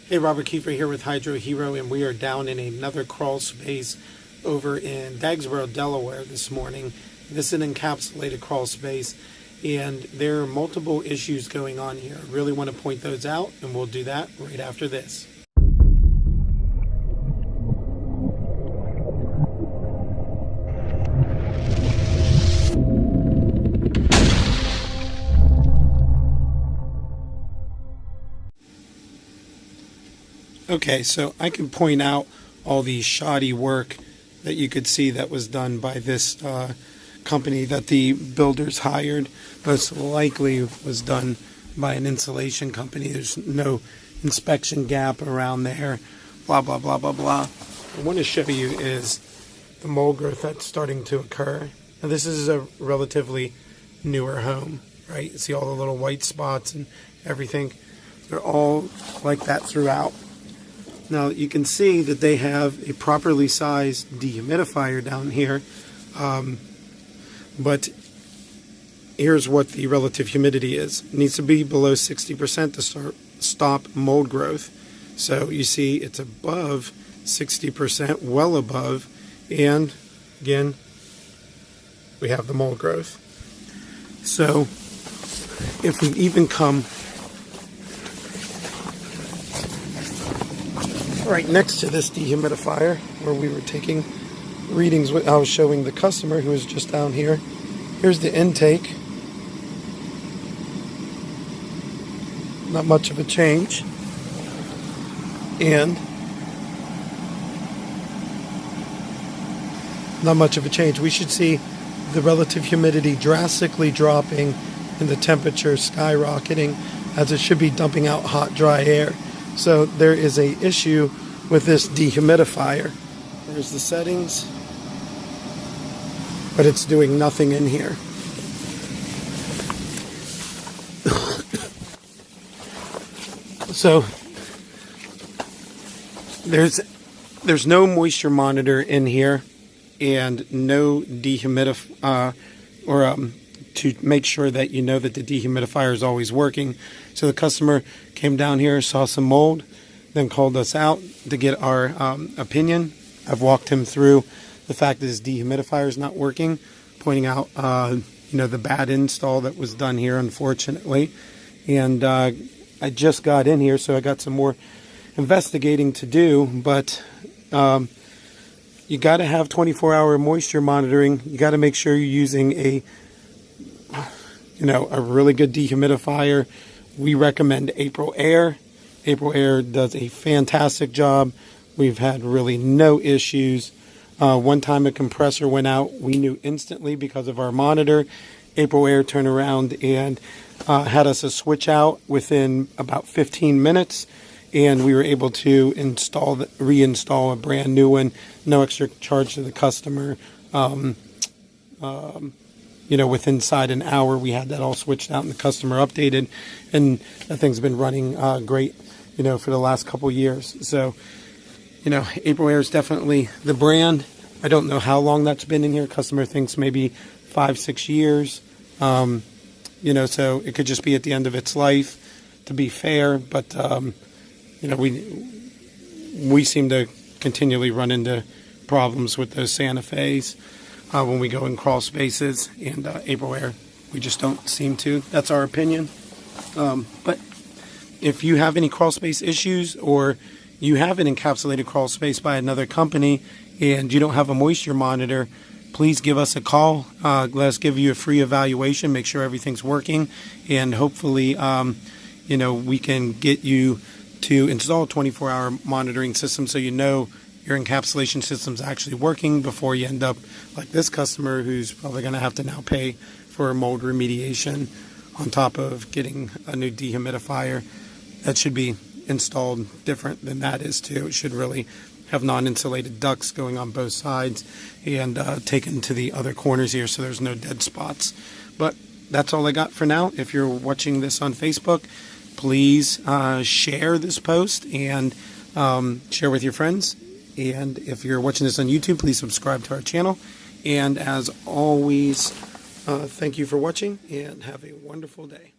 Hey, Robert Kiefer here with Hydro Hero, and we are down in another crawl space over in Dagsboro, Delaware this morning. This is an encapsulated crawl space, and there are multiple issues going on here. I really want to point those out, and we'll do that right after this. Okay, so I can point out all the shoddy work that you could see that was done by this company that the builders hired. Most likely was done by an insulation company. There's no inspection gap around there, blah, blah, blah, blah, blah. What I want to show you is the mold growth that's starting to occur. Now, this is a relatively newer home, right? You see all the little white spots and everything. They're all like that throughout. Now you can see that they have a properly sized dehumidifier down here, but here's what the relative humidity is. It needs to be below 60% to stop mold growth. So you see it's above 60%, well above, and again, we have the mold growth. So if we even come right next to this dehumidifier where we were taking readings, I was showing the customer who was just down here. Here's the intake. Not much of a change. And not much of a change. We should see the relative humidity drastically dropping and the temperature skyrocketing, as it should be dumping out hot, dry air. So there is a issue with this dehumidifier. There's the settings, but it's doing nothing in here. So there's no moisture monitor in here, and no dehumidifier to make sure that you know that the dehumidifier is always working. So the customer came down here, saw some mold, then called us out to get our opinion. I've walked him through the fact that his dehumidifier is not working, pointing out the bad install that was done here, unfortunately. And I just got in here, so I got some more investigating to do, but you got to have 24-hour moisture monitoring. You got to make sure you're using a really good dehumidifier. We recommend April Air. April Air does a fantastic job. We've had really no issues. One time a compressor went out, we knew instantly because of our monitor. April Air turned around and had us a switch out within about 15 minutes, and we were able to reinstall a brand new one, no extra charge to the customer. Within inside an hour, we had that all switched out and the customer updated, and that thing's been running great, for the last couple years. So, April Air is definitely the brand. I don't know how long that's been in here. Customer thinks maybe 5-6 years. So it could just be at the end of its life, to be fair. But, we seem to continually run into problems with those Santa Fe's when we go in crawl spaces, and April Air, we just don't seem to. That's our opinion. But if you have any crawl space issues, or you have an encapsulated crawl space by another company and you don't have a moisture monitor, please give us a call. Let us give you a free evaluation, make sure everything's working, and hopefully we can get you to install a 24-hour monitoring system so your encapsulation system's actually working before you end up like this customer, who's probably going to have to now pay for mold remediation on top of getting a new dehumidifier. That should be installed different than that is too. It should really have non-insulated ducts going on both sides and taken to the other corners here so there's no dead spots. But that's all I got for now. If you're watching this on Facebook, please share this post and share with your friends. And if you're watching this on YouTube, please subscribe to our channel. And as always, thank you for watching, and have a wonderful day.